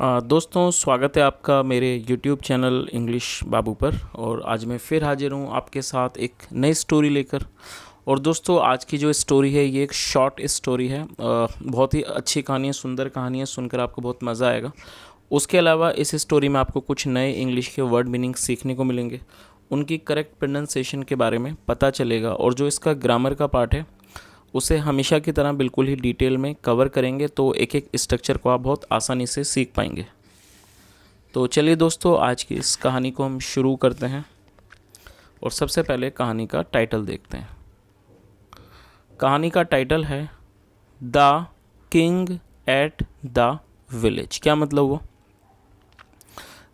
दोस्तों स्वागत है आपका मेरे YouTube चैनल इंग्लिश बाबू पर। और आज मैं फिर हाजिर हूँ आपके साथ एक नई स्टोरी लेकर। और दोस्तों आज की जो स्टोरी है ये एक शॉर्ट स्टोरी है। बहुत ही अच्छी कहानी है, सुंदर कहानी है, सुनकर आपको बहुत मज़ा आएगा। उसके अलावा इस स्टोरी में आपको कुछ नए इंग्लिश के वर्ड मीनिंग सीखने को मिलेंगे, उनकी करेक्ट प्रोनाउंसिएशन के बारे में पता चलेगा। और जो इसका ग्रामर का पार्ट है उसे हमेशा की तरह बिल्कुल ही डिटेल में कवर करेंगे, तो एक एक स्ट्रक्चर को आप बहुत आसानी से सीख पाएंगे। तो चलिए दोस्तों आज की इस कहानी को हम शुरू करते हैं। और सबसे पहले कहानी का टाइटल देखते हैं। कहानी का टाइटल है the king at the village. क्या मतलब हुआ?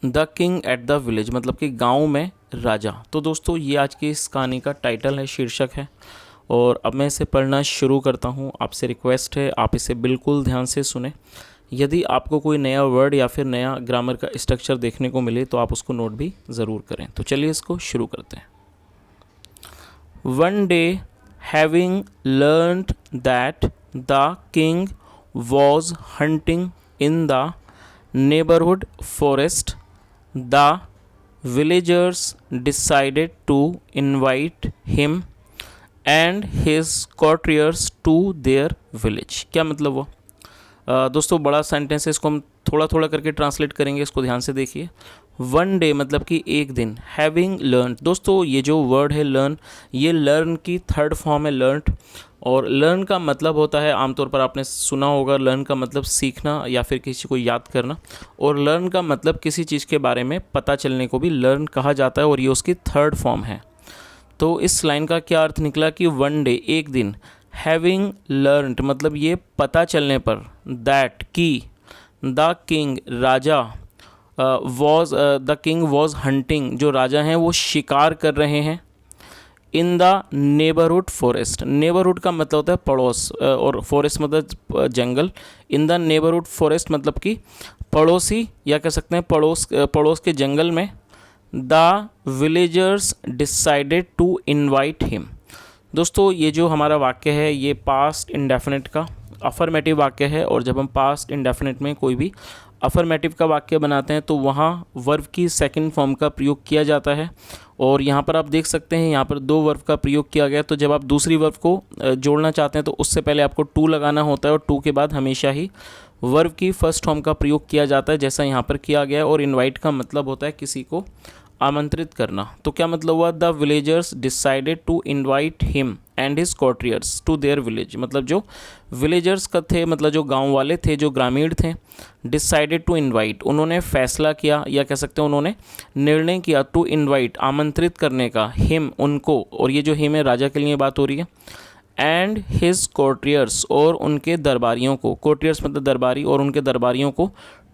The king at the village मतलब कि गांव में राजा। तो दोस्तों ये आज की इस कहानी का टाइटल है, शीर्षक है। और अब मैं इसे पढ़ना शुरू करता हूँ। आपसे रिक्वेस्ट है आप इसे बिल्कुल ध्यान से सुने। यदि आपको कोई नया वर्ड या फिर नया ग्रामर का स्ट्रक्चर देखने को मिले तो आप उसको नोट भी ज़रूर करें। तो चलिए इसको शुरू करते हैं। One day having learned that the king was hunting in the neighborhood forest, the villagers decided to invite him and his courtiers to their village। क्या मतलब हुआ? दोस्तों बड़ा सेंटेंस है, इसको हम थोड़ा थोड़ा करके ट्रांसलेट करेंगे, इसको ध्यान से देखिए। वन डे मतलब कि एक दिन, हैविंग लर्न, दोस्तों ये जो वर्ड है लर्न, ये लर्न की थर्ड फॉर्म है लर्नड। और लर्न का मतलब होता है, आमतौर पर आपने सुना होगा, लर्न का मतलब सीखना या फिर किसी को याद करना। और लर्न का मतलब किसी चीज़ के बारे में पता चलने को भी लर्न कहा जाता है, और ये उसकी थर्ड फॉर्म है। तो इस लाइन का क्या अर्थ निकला कि वन डे एक दिन, हैविंग लर्नड मतलब ये पता चलने पर, दैट की, the king Raja, was the king was hunting जो राजा हैं वो शिकार कर रहे हैं, in the neighbourhood forest, neighbourhood का मतलब होता है पड़ोस, और फॉरेस्ट मतलब जंगल। इन द नेबरहुड फॉरेस्ट मतलब कि पड़ोसी, या कह सकते हैं पड़ोस के जंगल में। The villagers decided to invite him. दोस्तों ये जो हमारा वाक्य है ये पास्ट इंडेफिनिट का अफर्मेटिव वाक्य है। और जब हम पास्ट इंडेफिनिट में कोई भी अफर्मेटिव का वाक्य बनाते हैं तो वहाँ वर्ब की सेकंड फॉर्म का प्रयोग किया जाता है। और यहाँ पर आप देख सकते हैं यहाँ पर दो वर्ब का प्रयोग किया गया। तो जब आप दूसरी वर्ब को जोड़ना चाहते हैं तो उससे पहले आपको टू लगाना होता है, और टू के बाद हमेशा ही वर्ब की फर्स्ट फॉर्म का प्रयोग किया जाता है, जैसा यहाँ पर किया गया है। और इनवाइट का मतलब होता है किसी को आमंत्रित करना। तो क्या मतलब हुआ? The villagers decided to invite him and his courtiers to their village, मतलब जो विलेजर्स का थे, मतलब जो गांव वाले थे, जो ग्रामीण थे। डिसाइडेड टू इनवाइट उन्होंने फैसला किया, या कह सकते हैं उन्होंने निर्णय किया, टू इनवाइट आमंत्रित करने का, हिम उनको, और ये जो हिम है राजा के लिए बात हो रही है, एंड हिज कॉर्टियर्स और उनके दरबारियों को, कॉर्टियर्स मतलब दरबारी, और उनके दरबारियों को,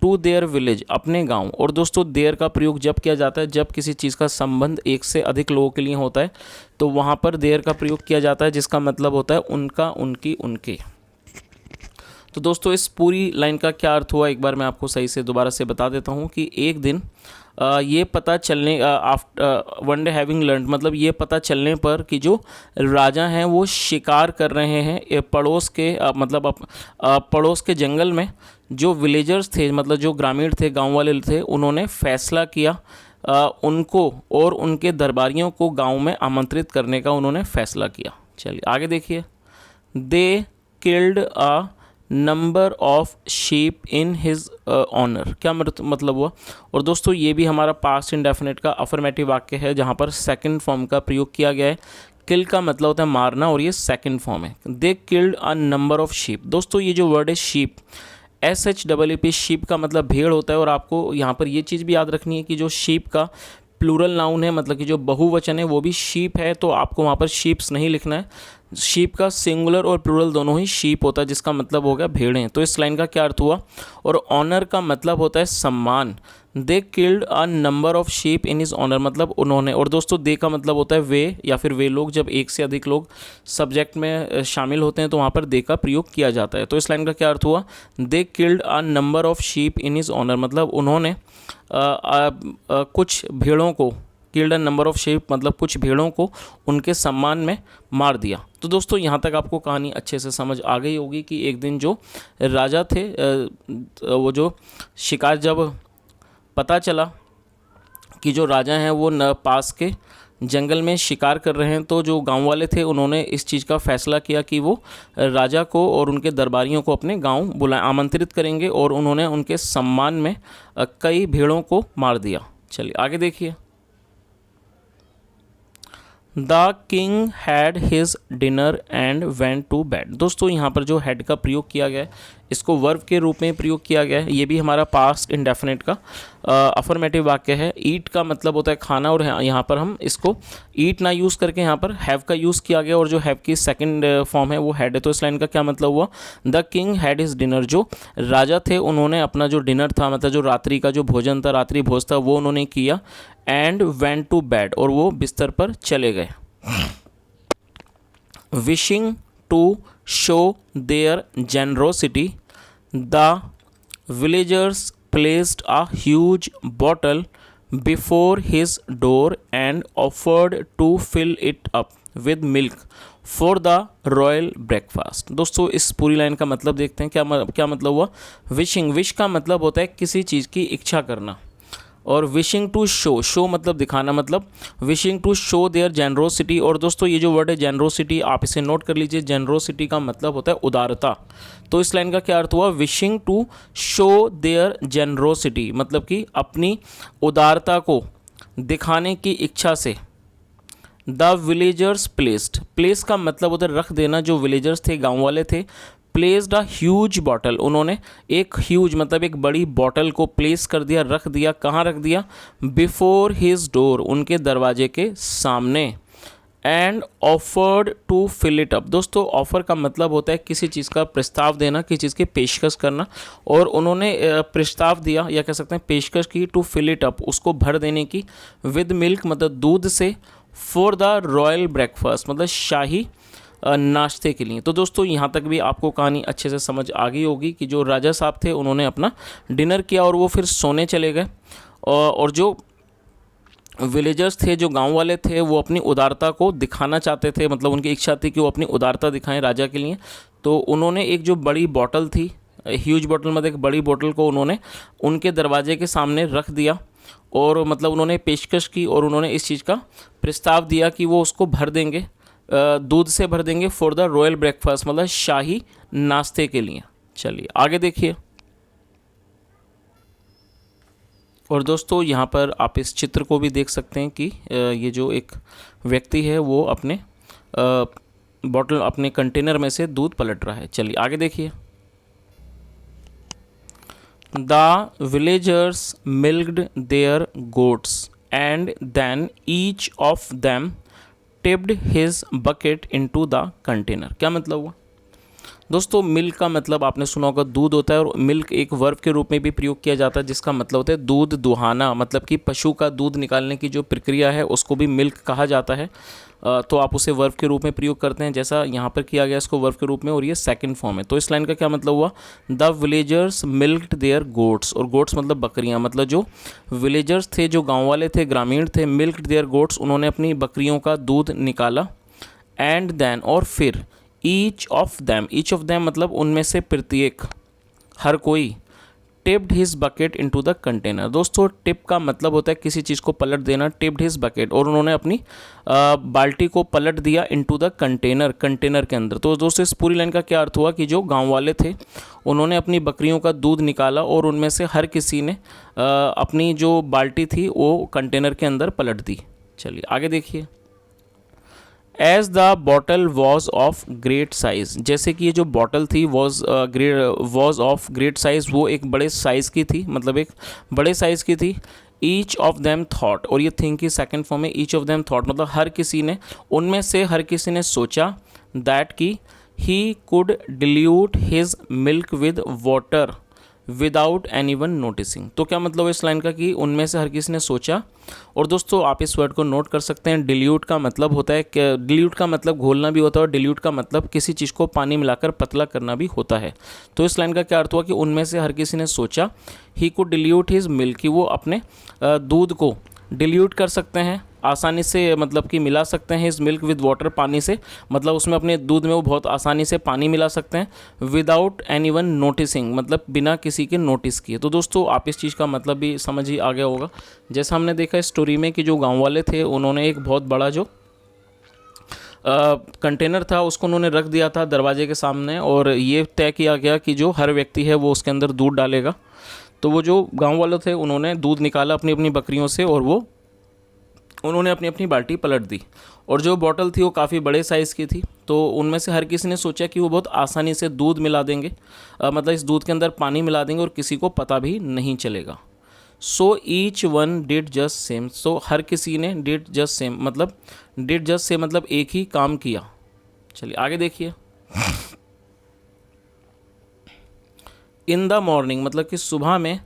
टू देयर विलेज अपने गांव। और दोस्तों देयर का प्रयोग जब किया जाता है जब किसी चीज़ का संबंध एक से अधिक लोगों के लिए होता है, तो वहाँ पर देयर का प्रयोग किया जाता है, जिसका मतलब होता है उनका, उनकी, उनके। तो दोस्तों इस पूरी लाइन का क्या अर्थ हुआ एक बार मैं आपको सही से दोबारा से बता देता हूँ कि एक दिन ये पता चलने, वन डे हैविंग लर्नड मतलब ये पता चलने पर कि जो राजा हैं वो शिकार कर रहे हैं पड़ोस के, मतलब पड़ोस के जंगल में। जो विलेजर्स थे मतलब जो ग्रामीण थे, गांव वाले थे, उन्होंने फैसला किया उनको और उनके दरबारियों को गांव में आमंत्रित करने का उन्होंने फैसला किया। चलिए आगे देखिए। They killed a number of sheep in his honour. क्या मतलब हुआ? और दोस्तों ये भी हमारा पास्ट इंडेफिनिट का अफर्मेटिव वाक्य है, जहाँ पर सेकंड फॉर्म का प्रयोग किया गया है। किल का मतलब होता है मारना, और ये सेकंड फॉर्म है। दे killed a number of sheep. दोस्तों ये जो वर्ड है शीप, SHEEP, शीप का मतलब भेड़ होता है। और आपको यहाँ पर ये चीज़ भी याद रखनी है कि जो शीप का प्लूरल नाउन है, मतलब कि जो बहुवचन है वो भी शीप है, तो आपको वहाँ पर शीप्स नहीं लिखना है। शीप का सिंगुलर और प्लूरल दोनों ही शीप होता है, जिसका मतलब हो गया भेड़ें। तो इस लाइन का क्या अर्थ हुआ? और ऑनर का मतलब होता है सम्मान। They killed a number of sheep in his honour मतलब उन्होंने। और दोस्तों दे का मतलब होता है वे, या फिर वे लोग। जब एक से अधिक लोग सब्जेक्ट में शामिल होते हैं तो वहाँ पर दे का प्रयोग किया जाता है। तो इस लाइन का क्या अर्थ हुआ? They killed a number of sheep in his honour मतलब उन्होंने कुछ भेड़ों को killed a number of sheep मतलब कुछ भेड़ों को उनके सम्मान में मार दिया। तो दोस्तों यहाँ तक आपको कहानी अच्छे से समझ आ गई होगी कि एक दिन जो राजा थे वो जो शिकार जब पता चला कि जो राजा हैं वो न पास के जंगल में शिकार कर रहे हैं, तो जो गांव वाले थे उन्होंने इस चीज़ का फैसला किया कि वो राजा को और उनके दरबारियों को अपने गांव आमंत्रित करेंगे और उन्होंने उनके सम्मान में कई भेड़ों को मार दिया। चलिए आगे देखिए। The king had his dinner and went to bed. दोस्तों यहाँ पर जो हैड का प्रयोग किया गया है इसको वर्ब के रूप में प्रयोग किया गया है। ये भी हमारा पास्ट इंडेफिनिट का अफर्मेटिव वाक्य है। ईट का मतलब होता है खाना, और यहाँ पर हम इसको ईट ना यूज़ करके यहाँ पर हैव का यूज़ किया गया, और जो हैव की सेकंड फॉर्म है वो हैड है। तो इस लाइन का क्या मतलब हुआ? The king had his dinner, जो राजा थे उन्होंने अपना जो डिनर था मतलब जो रात्रि का जो भोजन था, रात्रि भोज था, वो उन्होंने किया। एंड वेंट टू बेड, और वो बिस्तर पर चले गए। Wishing to show their generosity, the villagers placed a huge bottle before his door and offered to fill it up with milk for the royal breakfast। दोस्तों इस पूरी लाइन का मतलब देखते हैं क्या मतलब हुआ। विशिंग, विश का मतलब होता है किसी चीज़ की इच्छा करना, और विशिंग टू शो मतलब दिखाना, मतलब wishing to show their generosity. और दोस्तों ये जो वर्ड है जेनरोसिटी, आप इसे नोट कर लीजिए। जेनरोसिटी का मतलब होता है उदारता। तो इस लाइन का क्या अर्थ हुआ? Wishing to show their generosity मतलब कि अपनी उदारता को दिखाने की इच्छा से। द विलेजर्स प्लेस्ड, प्लेस का मतलब उधर रख देना। जो विलेजर्स थे, गाँव वाले थे, प्लेस्ड अ ह्यूज बॉटल, उन्होंने एक ह्यूज मतलब एक बड़ी बॉटल को प्लेस कर दिया, रख दिया। कहाँ रख दिया? बिफोर हिज डोर, उनके दरवाजे के सामने। And offered to fill it up, दोस्तों ऑफर का मतलब होता है किसी चीज़ का प्रस्ताव देना, किसी चीज़ की पेशकश करना, और उन्होंने प्रस्ताव दिया या कह सकते हैं पेशकश की टू फिल इट अप, उसको भर देने की। विद मिल्क मतलब दूध से। फॉर द रॉयल ब्रेकफास्ट मतलब शाही नाश्ते के लिए। तो दोस्तों यहाँ तक भी आपको कहानी अच्छे से समझ आ गई होगी कि जो राजा साहब थे उन्होंने अपना डिनर किया और वो फिर सोने चले गए, और जो विलेजर्स थे, जो गांव वाले थे, वो अपनी उदारता को दिखाना चाहते थे, मतलब उनकी इच्छा थी कि वो अपनी उदारता दिखाएं राजा के लिए। तो उन्होंने एक जो बड़ी बॉटल थी, ह्यूज बॉटल मतलब एक बड़ी बॉटल को उन्होंने उनके दरवाजे के सामने रख दिया, और मतलब उन्होंने पेशकश की और उन्होंने इस चीज़ का प्रस्ताव दिया कि वो उसको भर देंगे, दूध से भर देंगे। फॉर द रॉयल ब्रेकफास्ट मतलब शाही नाश्ते के लिए। चलिए आगे देखिए। और दोस्तों यहाँ पर आप इस चित्र को भी देख सकते हैं कि ये जो एक व्यक्ति है वो अपने बॉटल, अपने कंटेनर में से दूध पलट रहा है। चलिए आगे देखिए। The villagers milked their goats and then each of them tipped his bucket into the container. क्या मतलब हुआ? दोस्तों मिल्क का मतलब आपने सुना होगा दूध होता है, और मिल्क एक वर्ब के रूप में भी प्रयोग किया जाता है जिसका मतलब होता है दूध दुहाना, मतलब कि पशु का दूध निकालने की जो प्रक्रिया है उसको भी मिल्क कहा जाता है। तो आप उसे वर्ब के रूप में प्रयोग करते हैं, जैसा यहाँ पर किया गया इसको वर्ब के रूप में, और ये सेकंड फॉर्म है। तो इस लाइन का क्या मतलब हुआ? The villagers milked their goats, और गोट्स मतलब बकरियाँ, मतलब जो विलेजर्स थे, जो गाँव वाले थे, ग्रामीण थे, मिल्क्ड देयर गोट्स उन्होंने अपनी बकरियों का दूध निकाला। एंड देन और फिर ईच ऑफ दैम मतलब उनमें से प्रत्येक, हर कोई। Tipped his bucket into the container, दोस्तों टिप का मतलब होता है किसी चीज़ को पलट देना। टिप्ड हिज बकेट, और उन्होंने अपनी बाल्टी को पलट दिया इनटू द कंटेनर, कंटेनर के अंदर। तो दोस्तों इस पूरी लाइन का क्या अर्थ हुआ कि जो गांव वाले थे उन्होंने अपनी बकरियों का दूध निकाला और उनमें से हर किसी ने अपनी जो बाल्टी थी वो कंटेनर के अंदर पलट दी। चलिए आगे देखिए। As the bottle was of great size, जैसे कि ये जो बॉटल थी वॉज ऑफ ग्रेट साइज़, वो एक बड़े साइज़ की थी, मतलब एक बड़े साइज़ की थी। ईच ऑफ देम थॉट, और ये थिंक की सेकंड फॉर्म है। ईच ऑफ देम थॉट मतलब हर किसी ने, उनमें से हर किसी ने सोचा, दैट कि he could dilute his milk with water without any one noticing. तो क्या मतलब इस लाइन का कि उनमें से हर किसी ने सोचा। और दोस्तों आप इस वर्ड को नोट कर सकते हैं, डिल्यूट का मतलब होता है कि डिल्यूट का मतलब घोलना भी होता है, और डिल्यूट का मतलब किसी चीज़ को पानी मिलाकर पतला करना भी होता है। तो इस लाइन का क्या अर्थ हुआ कि उनमें से हर किसी ने सोचा, he could dilute his milk, कि वो अपने दूध को डिल्यूट कर सकते हैं, आसानी से मतलब कि मिला सकते हैं इस मिल्क विद वाटर, पानी से, मतलब उसमें अपने दूध में वो बहुत आसानी से पानी मिला सकते हैं। विदाउट एनीवन नोटिसिंग, मतलब बिना किसी के नोटिस किए। तो दोस्तों आप इस चीज़ का मतलब भी समझ ही आ गया होगा। जैसा हमने देखा इस स्टोरी में कि जो गाँव वाले थे उन्होंने एक बहुत बड़ा जो कंटेनर था उसको उन्होंने रख दिया था दरवाजे के सामने, और ये तय किया गया कि जो हर व्यक्ति है वो उसके अंदर दूध डालेगा। तो वो जो गांव वाले थे उन्होंने दूध निकाला अपनी अपनी बकरियों से, और वो उन्होंने अपनी अपनी बाल्टी पलट दी। और जो बॉटल थी वो काफ़ी बड़े साइज़ की थी, तो उनमें से हर किसी ने सोचा कि वो बहुत आसानी से दूध मिला देंगे, मतलब इस दूध के अंदर पानी मिला देंगे और किसी को पता भी नहीं चलेगा। So each one did just same, so हर किसी ने डिड जस्ट सेम, मतलब डिड जस्ट से मतलब एक ही काम किया। चलिए आगे देखिए। इन द मॉर्निंग, मतलब कि सुबह में,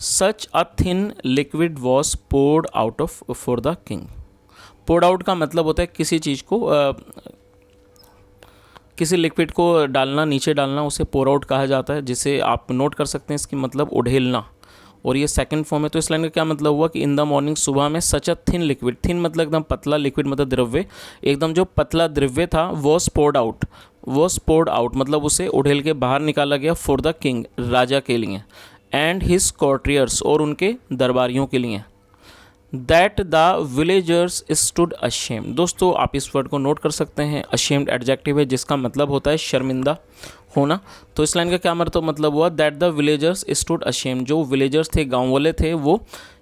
such a thin liquid was poured out of for the king. Poured out का मतलब होता है किसी चीज़ को किसी लिक्विड को डालना, नीचे डालना, उसे पोर आउट कहा जाता है, जिसे आप नोट कर सकते हैं इसकी मतलब उड़ेलना, और ये सेकंड फॉर्म है। तो इस लाइन का क्या मतलब हुआ कि इन द मॉर्निंग, सुबह में, such a thin liquid, thin मतलब एकदम पतला, लिक्विड मतलब द्रव्य, एकदम जो पतला द्रव्य था, was poured out, was poured out मतलब उसे उड़ेल के बाहर निकाला गया, फॉर द किंग, राजा के लिए, एंड हिज कॉर्टियर्स, और उनके दरबारियों के लिए। That the villagers stood ashamed. दोस्तों आप इस वर्ड को नोट कर सकते हैं, अशेम्ड एडजेक्टिव है जिसका मतलब होता है शर्मिंदा होना। तो इस लाइन का क्या मतलब हुआ, that the villagers stood ashamed, जो विलेजर्स थे, गांव वाले थे, वो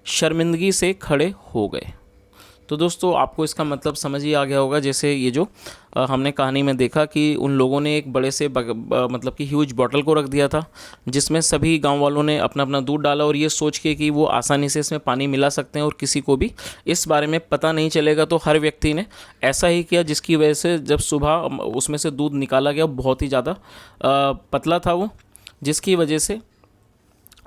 शर्मिंदगी से खड़े हो गए। तो दोस्तों आपको इसका मतलब समझ ही आ गया होगा। जैसे ये जो हमने कहानी में देखा कि उन लोगों ने एक बड़े से मतलब कि ह्यूज बॉटल को रख दिया था, जिसमें सभी गांव वालों ने अपना अपना दूध डाला, और ये सोच के कि वो आसानी से इसमें पानी मिला सकते हैं और किसी को भी इस बारे में पता नहीं चलेगा। तो हर व्यक्ति ने ऐसा ही किया, जिसकी वजह से जब सुबह उसमें से दूध निकाला गया, बहुत ही ज़्यादा पतला था वो, जिसकी वजह से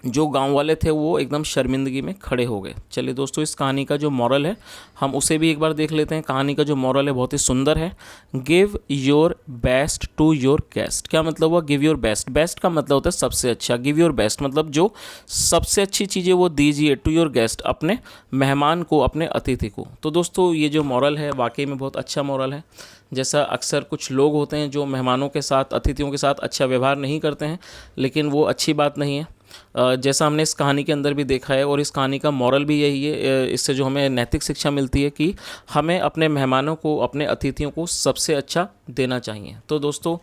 जो गांव वाले थे वो एकदम शर्मिंदगी में खड़े हो गए। चलिए दोस्तों इस कहानी का जो मॉरल है हम उसे भी एक बार देख लेते हैं। कहानी का जो मॉरल है बहुत ही सुंदर है। Give your best to your guest. क्या मतलब हुआ गिव योर बेस्ट? बेस्ट का मतलब होता है सबसे अच्छा। गिव योर बेस्ट मतलब जो सबसे अच्छी चीज़ें वो दीजिए टू योर गेस्ट, अपने मेहमान को, अपने अतिथि को। तो दोस्तों ये जो मॉरल है वाकई में बहुत अच्छा मॉरल है। जैसा अक्सर कुछ लोग होते हैं जो मेहमानों के साथ, अतिथियों के साथ अच्छा व्यवहार नहीं करते हैं, लेकिन वो अच्छी बात नहीं है। जैसा हमने इस कहानी के अंदर भी देखा है, और इस कहानी का मॉरल भी यही है, इससे जो हमें नैतिक शिक्षा मिलती है कि हमें अपने मेहमानों को, अपने अतिथियों को सबसे अच्छा देना चाहिए। तो दोस्तों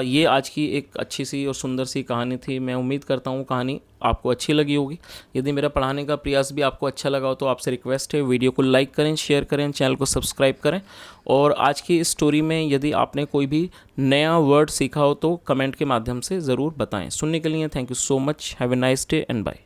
ये आज की एक अच्छी सी और सुंदर सी कहानी थी। मैं उम्मीद करता हूँ कहानी आपको अच्छी लगी होगी। यदि मेरा पढ़ाने का प्रयास भी आपको अच्छा लगा हो तो आपसे रिक्वेस्ट है वीडियो को लाइक करें, शेयर करें, चैनल को सब्सक्राइब करें। और आज की इस स्टोरी में यदि आपने कोई भी नया वर्ड सीखा हो तो कमेंट के माध्यम से ज़रूर बताएं। सुनने के लिए thank you so much. Have a nice day and bye.